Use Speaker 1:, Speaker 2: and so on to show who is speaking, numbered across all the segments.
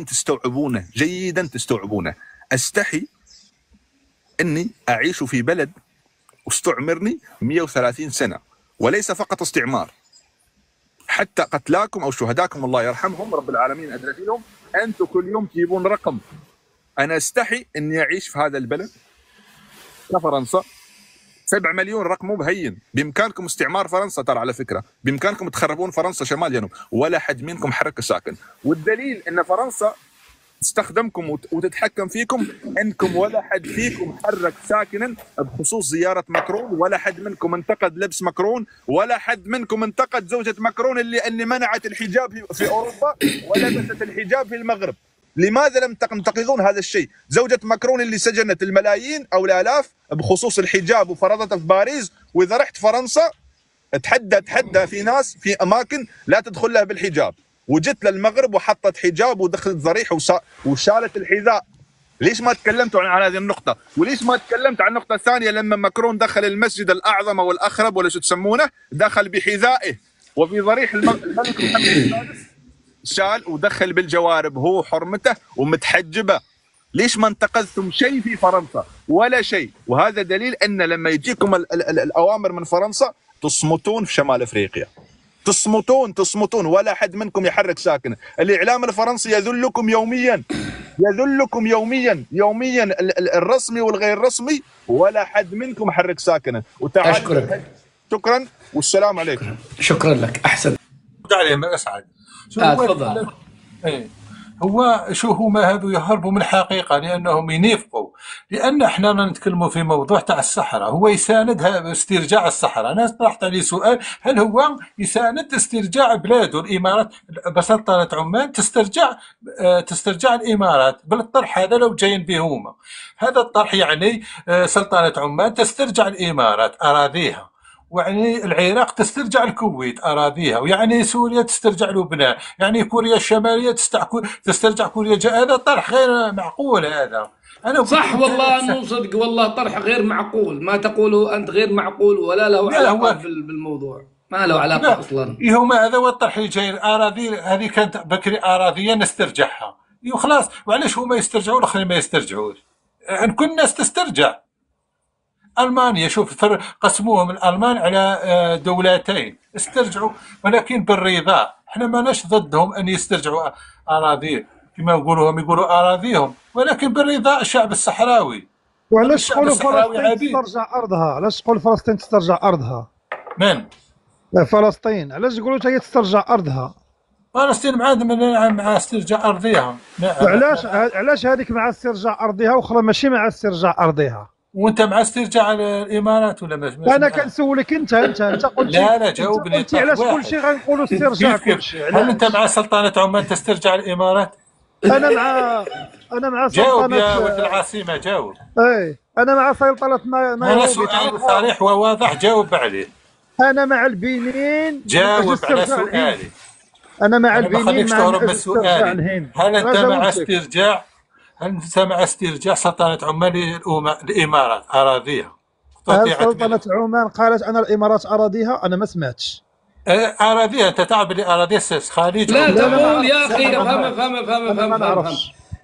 Speaker 1: تستوعبونه جيدا، تستوعبونه. استحي اني اعيش في بلد استعمرني 130 سنه، وليس فقط استعمار، حتى قتلاكم او شهداكم الله يرحمهم رب العالمين ادري لهم، انتم كل يوم تجيبون رقم. انا استحي اني اعيش في هذا البلد كفرنسا. 7 مليون رقم مو بهين. بامكانكم استعمار فرنسا، ترى على فكره بامكانكم تخربون فرنسا شمال جنوب، ولا حد منكم حرك ساكن. والدليل ان فرنسا تستخدمكم وتتحكم فيكم انكم ولا حد فيكم حرك ساكنا بخصوص زياره ماكرون، ولا حد منكم انتقد لبس ماكرون، ولا حد منكم انتقد زوجة ماكرون اللي منعت الحجاب في اوروبا ولبست الحجاب في المغرب. لماذا لم تنتقدون هذا الشيء؟ زوجة ماكرون اللي سجنت الملايين او الالاف بخصوص الحجاب وفرضته في باريس، واذا رحت فرنسا تحدى في ناس في اماكن لا تدخل لها بالحجاب، وجت للمغرب وحطت حجاب ودخلت ضريح وشالت الحذاء. ليش ما تكلمتوا عن هذه النقطة؟ وليش ما تكلمت عن النقطة الثانية لما ماكرون دخل المسجد الأعظم أو الأخرب ولا شو تسمونه، دخل بحذائه وفي ضريح الملك محمد السادس شال ودخل بالجوارب هو حرمته ومتحجبة. ليش ما انتقدتم شيء في فرنسا؟ ولا شيء. وهذا دليل أن لما يجيكم الأوامر من فرنسا تصمتون في شمال أفريقيا، تصمتون ولا حد منكم يحرك ساكنه. الإعلام الفرنسي يذلكم يوميا، يوميا الرسمي والغير رسمي، ولا حد منكم حرك ساكنه.
Speaker 2: أشكرك،
Speaker 1: شكرا والسلام عليكم.
Speaker 2: شكرا لك. أحسن
Speaker 3: عليه أسعد.
Speaker 2: تفضل.
Speaker 3: هما هذو يهربوا من الحقيقة لأنهم ينافقوا، لأن احنا نتكلموا في موضوع تاع الصحراء. هو يساند استرجاع الصحراء. أنا طرحت عليه سؤال، هل هو يساند استرجاع بلاده الإمارات بسلطنة عمان تسترجع الإمارات بالطرح هذا لو جايين به هما؟ هذا الطرح يعني سلطنة عمان تسترجع الإمارات أراضيها، ويعني العراق تسترجع الكويت أراضيها، ويعني سوريا تسترجع لبنان، يعني كوريا الشمالية تسترجع كوريا هذا طرح غير معقول. هذا
Speaker 2: أنا صح والله، مو صدق والله، طرح غير معقول. ما تقوله أنت غير معقول ولا له علاقة بالموضوع، ما له علاقة أصلا.
Speaker 3: هما هذا هو الطرح اللي جاي. الأراضي هذه كانت بكري أراضية نسترجعها وخلاص. وعلاش هما يسترجعوا والآخرين ما يسترجعوش؟ يعني كل الناس تسترجع. ألمانيا شوف قسموهم الألمان على دولتين، استرجعوا ولكن بالرضا. احنا ماناش ضدهم أن يسترجعوا أراضيهم كما يقولوا أراضيهم، ولكن بالرضا الشعب الصحراوي.
Speaker 4: وعلاش تقولوا فلسطين تسترجع أرضها؟ علاش تقول فلسطين تسترجع أرضها؟
Speaker 3: من؟
Speaker 4: فلسطين علاش تقولوا هي تسترجع أرضها؟
Speaker 3: فلسطين مع استرجاع أرضها.
Speaker 4: علاش هذيك مع استرجاع أرضها وأخرى ماشي مع استرجاع أرضها؟
Speaker 3: وانت مع استرجاع الامارات ولا ماشي؟
Speaker 4: انا كنسولك انت قلت
Speaker 3: لا جاوبني.
Speaker 4: قلت علاش كل شيء غنقولوا استرجاع كل شيء؟
Speaker 3: هل انت مع سلطنه عمان تسترجع الامارات؟
Speaker 4: انا مع
Speaker 3: جاوب يا ولد العاصمه، جاوب.
Speaker 4: انا مع سلطنه نيروبي.
Speaker 3: انا سؤال صريح وواضح، جاوب عليه.
Speaker 4: انا مع البنين.
Speaker 3: جاوب على سؤالي.
Speaker 4: انا مع البنين مع
Speaker 3: السؤال. هل انت مع استرجاع سلطنة عمان للإمارات أراضيها؟
Speaker 4: هل سلطنة عمان قالت أنا الإمارات أراضيها؟ أنا ما سمعتش.
Speaker 3: أراضيها، أنت تعرف اللي أراضيها خليج.
Speaker 2: لا تقول يا أخي، فهم.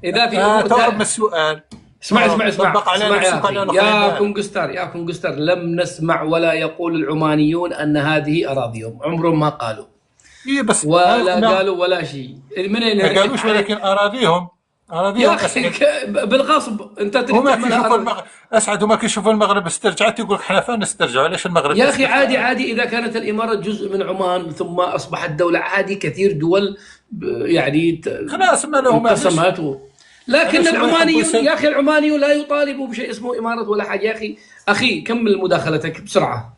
Speaker 2: إذا في
Speaker 3: تهرب من السؤال.
Speaker 2: اسمع يا كونغستر، لم نسمع ولا يقول العمانيون أن هذه أراضيهم، عمرهم ما قالوا.
Speaker 3: بس
Speaker 2: ولا قالوا ولا شيء.
Speaker 3: ما قالوش، ولكن أراضيهم
Speaker 2: يا أخي بالغصب. أنت
Speaker 3: أسعد وما كيشوفوا المغرب استرجعت يقول لك احنا فين نسترجع؟ علاش المغرب؟
Speaker 2: يا أخي عادي إذا كانت الإمارات جزء من عمان ثم أصبحت دولة، عادي كثير دول يعني
Speaker 3: خلاص ما لهم
Speaker 2: انقسمت. لكن العمانيون يا أخي، العمانيون لا يطالبوا بشيء اسمه إمارات ولا حاجة. يا أخي كمل مداخلتك بسرعة.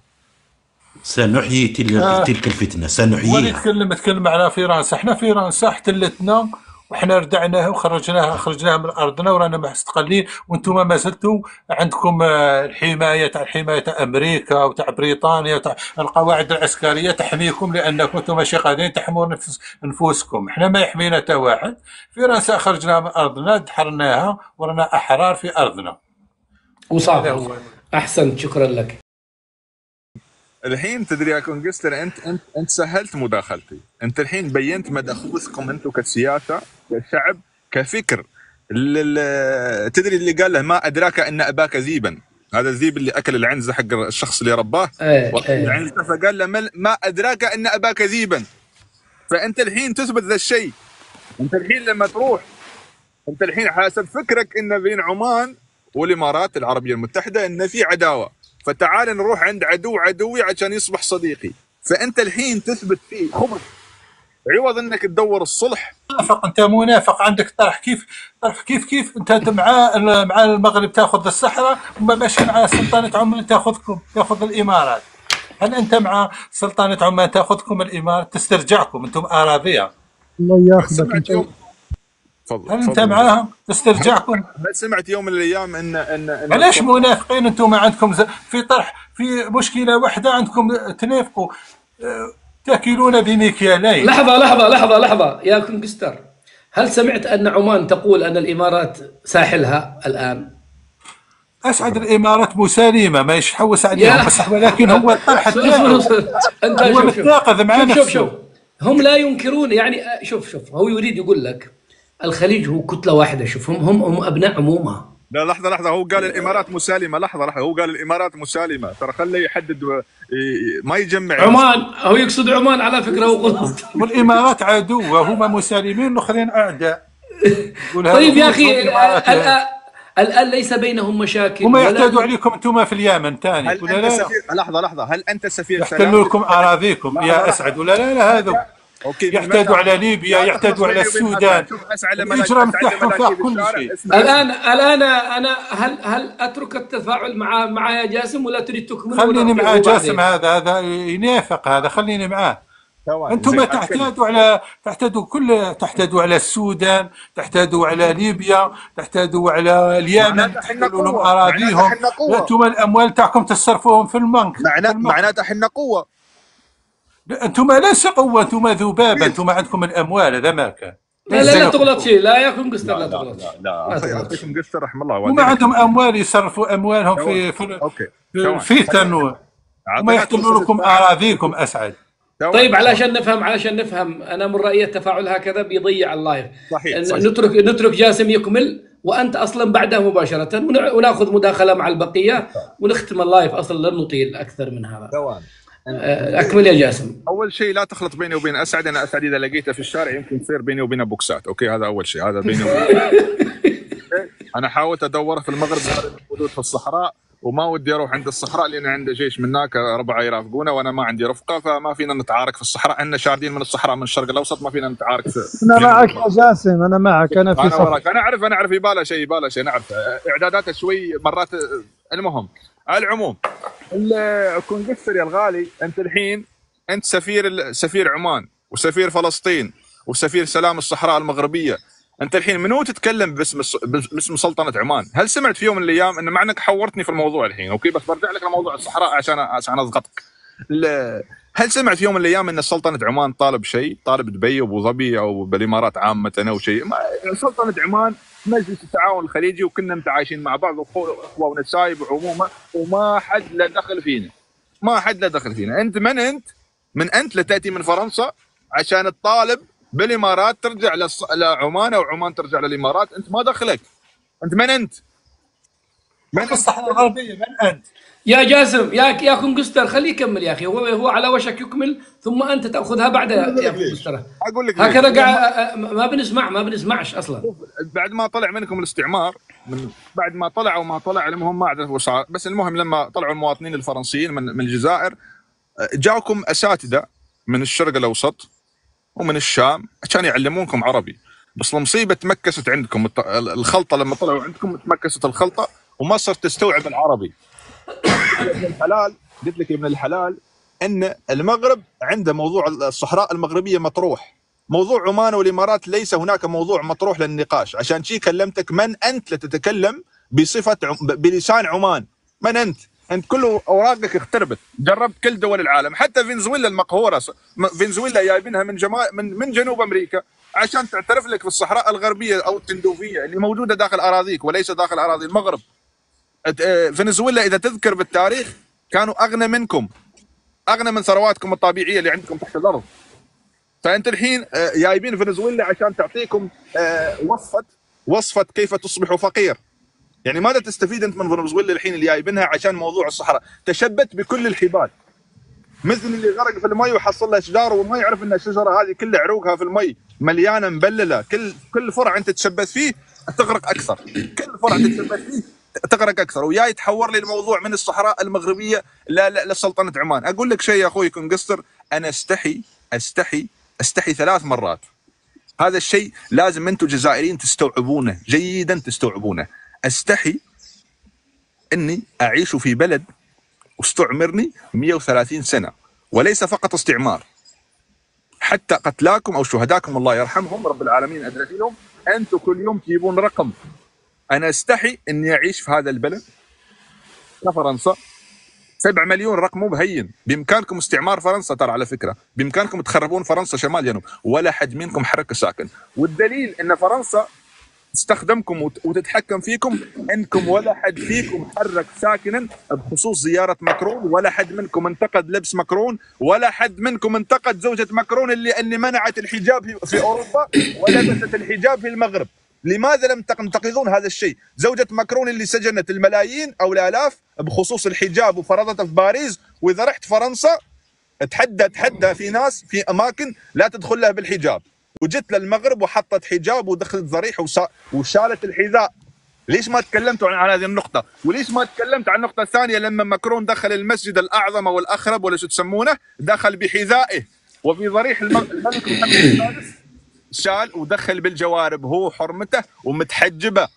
Speaker 5: سنحيي تلك الفتنة، سنحييها.
Speaker 3: نتكلم على فرنسا. احنا فرنسا احتلتنا وحنا ردعناها خرجناها من ارضنا ورانا مستقلين، وانتم ما زلتوا عندكم الحمايه تاع امريكا وتاع بريطانيا وتاع القواعد العسكريه تحميكم، لانكم انتم ماشي قادرين تحمون نفوسكم. احنا ما يحمينا حتى واحد. فرنسا خرجنا من ارضنا دحرناها ورانا احرار في ارضنا
Speaker 2: وصافي. احسنت، شكرا لك.
Speaker 1: الحين تدري يا كونغستر، انت سهلت مداخلتي. انت الحين بينت مدى خبثكم انتم كسياسه كشعب كفكر تدري اللي قال له ما ادراك ان اباك ذيبا، هذا الذيب اللي اكل العنزه حق الشخص اللي رباه العنزه، فقال له ما ادراك ان اباك ذيبا. فانت الحين تثبت ذا الشيء، انت الحين لما تروح، انت الحين حسب فكرك ان بين عمان والامارات العربيه المتحده ان في عداوه، فتعال نروح عند عدوي عشان يصبح صديقي. فانت الحين تثبت فيه خبث عوض انك تدور الصلح.
Speaker 3: منافق، انت منافق، عندك طرح كيف انت مع المغرب تاخذ الصحراء وما ماشي مع سلطنه عمان تاخذ الامارات. هل انت مع سلطنه عمان تاخذكم الامارات تسترجعكم انتم اراضيها؟
Speaker 4: الله ياخذك.
Speaker 3: هل انت معاهم تسترجعكم؟
Speaker 1: هل سمعت يوم من الايام ان
Speaker 3: علاش منافقين انتم؟ ما عندكم في طرح، في مشكله واحده عندكم تنافقوا، تاكلون بمكيالين.
Speaker 2: لحظة يا كونغستر، هل سمعت أن عمان تقول أن الإمارات ساحلها الآن؟
Speaker 3: أسعد الإمارات مسالمة ما يحوس عليهم، بس ولكن هو الطرح
Speaker 2: أنت
Speaker 3: هو متناقض مع نفسه.
Speaker 2: شوف هم لا ينكرون، يعني شوف هو يريد يقول لك الخليج هو كتلة واحدة. شوف هم أبناء عمومة.
Speaker 1: لا لحظة، هو قال الإمارات مسالمة. لحظة، هو قال الإمارات مسالمة، ترى خليه يحدد ما يجمع
Speaker 2: عمان. هو يقصد عمان على فكرة، هو غلط.
Speaker 3: والإمارات عدوة، هم مسالمين الآخرين أعداء.
Speaker 2: طيب يا أخي، الآن ليس بينهم مشاكل.
Speaker 3: وما يعتادوا عليكم أنتم في اليمن ثاني ولا لا؟
Speaker 1: لحظة، هل أنت سفير
Speaker 3: سلام؟ يحتلوا لكم أراضيكم يا أسعد ولا لا؟ هذا يعتادوا على ليبيا، يعتادوا على السودان، الإجرام تاعهم فيه كل شيء.
Speaker 2: الآن أنا هل أترك التفاعل مع يا جاسم ولا تريد تكمل؟
Speaker 3: خليني مع جاسم، هذا ينافق، هذا خليني معاه. أنتم تحتدوا على السودان، تحتدوا على ليبيا، تحتدوا على اليمن، تحتلوا لهم أراضيهم. أنتم الأموال تاعكم تصرفوهم في البنك.
Speaker 1: معناتها حنا قوة.
Speaker 3: أنتم ليس قوة، أنتم ذبابة، أنتم عندكم الأموال. هذا ما كان.
Speaker 2: لا تغلط شيء، لا يا كونغستر، لا تغلط.
Speaker 1: لا كونغستر رحم الله
Speaker 3: والديك. وما عندهم أموال يصرفوا أموالهم في الفتن، وما يحتلوا لكم أراضيكم. أسعد.
Speaker 2: طيب علشان نفهم، أنا من رأيي التفاعل هكذا بيضيع اللايف.
Speaker 1: صحيح.
Speaker 2: نترك جاسم يكمل، وأنت أصلا بعده مباشرة، ونأخذ مداخلة مع البقية ونختم اللايف. أصلا لن نطيل أكثر من هذا. أكمل يا جاسم.
Speaker 1: أول شيء لا تخلط بيني وبين أسعد. أنا أسعد إذا لقيته في الشارع يمكن تصير بيني وبينه بوكسات. أوكي، هذا أول شيء، هذا بيني وبينه. أنا حاولت أدوره في المغرب موجود في الصحراء، وما ودي اروح عند الصحراء لان عنده جيش من هناك 4 يرافقونه، وانا ما عندي رفقه، فما فينا نتعارك في الصحراء. احنا شاردين من الصحراء من الشرق الاوسط، ما فينا نتعارك.
Speaker 4: انا معك يا جاسم، انا معك، انا في صف.
Speaker 1: انا اعرف يباله شيء، نعرف اعداداته شوي مرات. المهم، على العموم الكونغستر يا الغالي، انت الحين انت سفير عمان وسفير فلسطين وسفير سلام الصحراء المغربيه. انت الحين منو تتكلم باسم سلطنه عمان؟ هل سمعت في يوم من الايام ان مع انك حورتني في الموضوع الحين، اوكي، بس برجع لك لموضوع الصحراء عشان اضغطك. هل سمعت في يوم من الايام ان سلطنه عمان طالب دبي وابو ظبي او بالامارات عامه او شيء؟ سلطنه عمان مجلس التعاون الخليجي، وكنا متعايشين مع بعض اخوه ونسايب وعمومه، وما حد له دخل فينا. انت من انت لتاتي من فرنسا عشان تطالب بالامارات ترجع لعمان، او عمان ترجع للامارات؟ انت ما دخلك. انت من انت؟
Speaker 3: من الصحراء الغربيه؟ من انت
Speaker 2: يا جاسم؟ يا كونغستر خليه يكمل يا اخي، هو على وشك يكمل، ثم انت تاخذها بعد يا كونغستر.
Speaker 1: اقول لك
Speaker 2: هكذا قاعد ما بنسمعش اصلا.
Speaker 1: بعد ما طلع منكم الاستعمار، بعد ما طلع او ما طلع، المهم ما اعرف وش صار، بس المهم لما طلعوا المواطنين الفرنسيين من الجزائر، جاكم اساتذه من الشرق الاوسط ومن الشام عشان يعلمونكم عربي. بس المصيبه تمكست عندكم الخلطه، لما طلعوا عندكم تمكست الخلطه وما صرت تستوعب العربي. قلت لك يا ابن الحلال ان المغرب عنده موضوع الصحراء المغربيه مطروح، موضوع عمان والامارات ليس هناك موضوع مطروح للنقاش. عشان شي كلمتك، من انت لتتكلم بلسان عمان؟ من انت كل اوراقك اختربت، جربت كل دول العالم، حتى فنزويلا المقهوره، فنزويلا جايبينها من جنوب امريكا عشان تعترف لك في الصحراء الغربيه او التندوفيه اللي موجوده داخل اراضيك وليس داخل اراضي المغرب. فنزويلا اذا تذكر بالتاريخ كانوا اغنى منكم، اغنى من ثرواتكم الطبيعيه اللي عندكم تحت الارض. فانت الحين جايبين فنزويلا عشان تعطيكم وصفه كيف تصبح فقير. يعني ماذا تستفيد انت من فنزويلا الحين اللي جايبينها عشان موضوع الصحراء؟ تشبت بكل الحبال، مثل اللي غرق في المي وحصل له اشجار وما يعرف ان الشجره هذه كل عروقها في المي مليانه مبلله، كل فرع انت تشبث فيه تغرق اكثر، كل فرع تشبث فيه تغرق اكثر، وياي تحور لي الموضوع من الصحراء المغربيه لسلطنه عمان. اقول لك شيء يا اخوي كونغستر، انا استحي 3 مرات. هذا الشيء لازم انتم الجزائريين تستوعبونه جيدا، تستوعبونه. استحي اني اعيش في بلد واستعمرني 130 سنه، وليس فقط استعمار، حتى قتلاكم او شهداكم الله يرحمهم رب العالمين ادرك لهم، انتم كل يوم تجيبون رقم. انا استحي اني اعيش في هذا البلد كفرنسا. 7 مليون رقم مو بهين. بامكانكم استعمار فرنسا، ترى على فكره بامكانكم تخربون فرنسا شمال جنوب، ولا حد منكم حرك ساكن. والدليل ان فرنسا تستخدمكم وتتحكم فيكم انكم ولا حد فيكم حرك ساكنا بخصوص زياره ماكرون، ولا حد منكم انتقد لبس ماكرون، ولا حد منكم انتقد زوجة ماكرون اللي منعت الحجاب في اوروبا ولبست الحجاب في المغرب. لماذا لم تنتقدون هذا الشيء؟ زوجة ماكرون اللي سجنت الملايين او الالاف بخصوص الحجاب وفرضته في باريس، واذا رحت فرنسا تحدى في ناس في اماكن لا تدخل لها بالحجاب، وجت للمغرب وحطت حجاب ودخلت ضريح وشالت الحذاء. ليش ما تكلمتوا عن هذه النقطة؟ وليش ما تكلمت عن النقطة الثانية لما ماكرون دخل المسجد الأعظم أو الأخرب ولا شو تسمونه، دخل بحذائه وفي ضريح الملك محمد السادس شال ودخل بالجوارب هو حرمته ومتحجبة.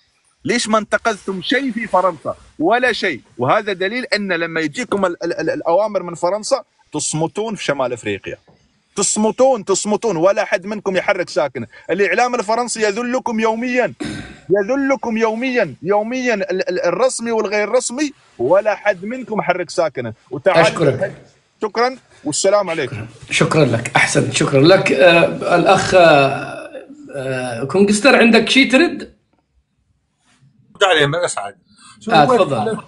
Speaker 1: ليش ما انتقدتم شيء في فرنسا؟ ولا شيء. وهذا دليل أن لما يجيكم الأوامر من فرنسا تصمتون في شمال أفريقيا، تصمتون ولا حد منكم يحرك ساكنه. الإعلام الفرنسي يذلكم يوميا الرسمي والغير رسمي، ولا حد منكم حرك ساكنه.
Speaker 2: أشكرك.
Speaker 1: شكرا والسلام عليكم.
Speaker 2: شكرا لك، أحسن، شكرا لك. الأخ كونغستر عندك شيء ترد؟
Speaker 3: عليه ما أسعد.
Speaker 2: تفضل.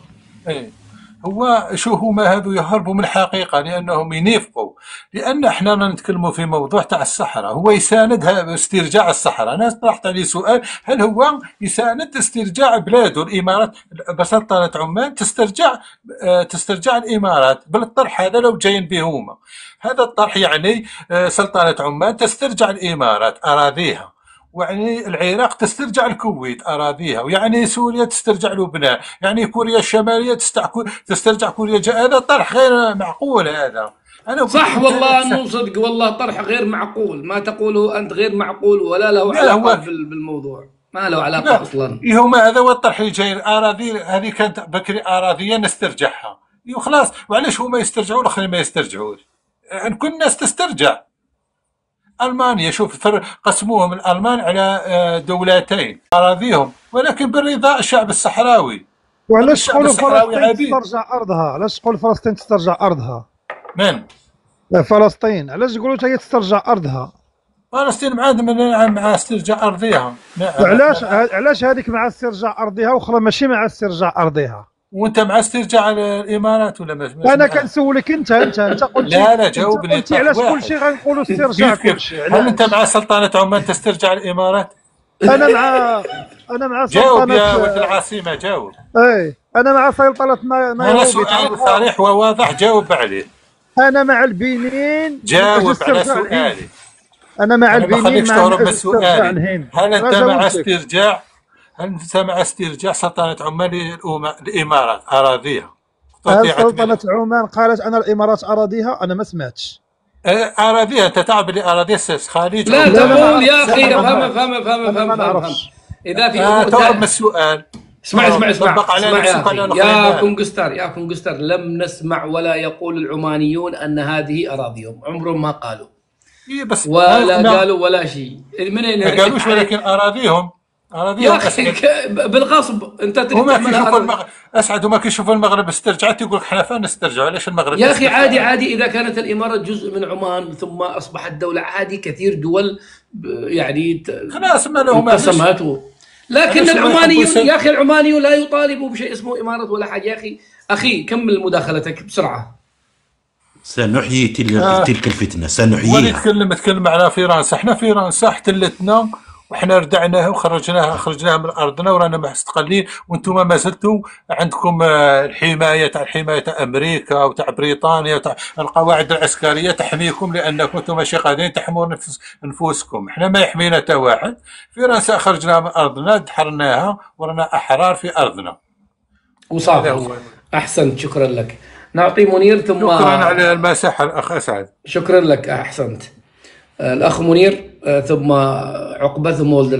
Speaker 3: هو شو هما هذو يهربوا من الحقيقة لأنهم ينافقوا، لأن احنا نتكلموا في موضوع تاع الصحراء. هو يساندها استرجاع الصحراء. أنا طرحت عليه سؤال، هل هو يساند استرجاع بلاده الإمارات بسلطنة عمان تسترجع الإمارات بالطرح هذا لو جايين به هما؟ هذا الطرح يعني سلطنة عمان تسترجع الإمارات أراضيها، ويعني العراق تسترجع الكويت أراضيها، ويعني سوريا تسترجع لبنان، يعني كوريا الشمالية تسترجع كوريا هذا طرح غير معقول. هذا أنا
Speaker 2: صح والله، مو صدق والله، طرح غير معقول. ما تقوله أنت غير معقول ولا له علاقة بالموضوع، ما له علاقة أصلا.
Speaker 3: هما هذا هو الطرح اللي جاي. الأراضي هذه كانت بكري أراضية نسترجعها وخلاص. وعلاش هما يسترجعوا والآخرين ما يسترجعوش؟ يعني كل الناس تسترجع. ألمانيا شوف قسموهم الألمان على دولتين أراضيهم، ولكن بالرضا الشعب الصحراوي.
Speaker 4: وعلاش تقولوا فلسطين تسترجع أرضها؟ علاش تقول فلسطين تسترجع أرضها؟
Speaker 3: من؟
Speaker 4: فلسطين علاش تقولوا هي تسترجع أرضها؟
Speaker 3: فلسطين مع استرجاع أرضها.
Speaker 4: علاش هذيك مع استرجاع أرضها وأخرى ماشي مع استرجاع أرضها؟
Speaker 3: وانت مع استرجاع الامارات ولا ماشي؟
Speaker 4: انا كنسولك انت قلت
Speaker 3: لا جاوبني.
Speaker 4: انت علاش كل شيء غنقولوا استرجاع كل شيء؟
Speaker 3: هل انت مع سلطنه عمان تسترجع الامارات؟
Speaker 4: انا مع
Speaker 3: جاوب يا ولد العاصمه، جاوب.
Speaker 4: انا مع سلطنه نيروبي.
Speaker 3: انا سؤال صريح وواضح، جاوب عليه.
Speaker 4: انا مع البنين.
Speaker 3: جاوب على سؤالي.
Speaker 4: انا مع البنين
Speaker 3: مع استرجاع الهند. هل انت مع استرجاع؟ هل انت مع استرجاع سلطنة عمان للإمارات أراضيها؟
Speaker 4: هل سلطنة عمان قالت أنا الإمارات أراضيها؟ أنا ما سمعتش.
Speaker 3: أراضيها، أنت تعب لأراضي الخليج.
Speaker 2: لا تقول يا أخي. فهم. إذا في
Speaker 3: تهرب من السؤال.
Speaker 2: اسمع يا كونغستر، لم نسمع ولا يقول العمانيون أن هذه أراضيهم، عمرهم ما قالوا.
Speaker 3: بس
Speaker 2: ولا قالوا ولا شيء.
Speaker 3: ما قالوش، ولكن أراضيهم
Speaker 2: يا اخي بالغصب. انت
Speaker 3: اسعد وما كيشوفوا المغرب استرجعت يقول لك احنا فين نسترجعوا؟ ليش المغرب
Speaker 2: يا اخي عادي اذا كانت الامارات جزء من عمان ثم اصبحت دوله، عادي كثير دول يعني
Speaker 3: خلاص ما لهم
Speaker 2: انقسمت. لكن العمانيون يا اخي، العمانيون لا يطالبوا بشيء اسمه امارات ولا حاجه. يا اخي كمل مداخلتك بسرعه.
Speaker 5: سنحيي تلك الفتنة،
Speaker 3: ولي
Speaker 5: سنحييها.
Speaker 3: تكلم على فرنسا. احنا فرنسا احتلتنا وحنا ردعناها خرجناها من ارضنا ورانا مستقلين، وانتم ما زلتوا عندكم الحمايه تاع امريكا وتاع بريطانيا وتاع القواعد العسكريه تحميكم، لانكم انتم ماشي قادرين تحموا نفوسكم. احنا ما يحمينا حتى واحد. فرنسا خرجناها من ارضنا، دحرناها ورانا احرار في ارضنا.
Speaker 2: وصافي. احسنت، شكرا لك. نعطي منير ثم
Speaker 3: شكرا على المساحه الاخ اسعد.
Speaker 2: شكرا لك، احسنت. الاخ منير ثم عقبه ثم ولد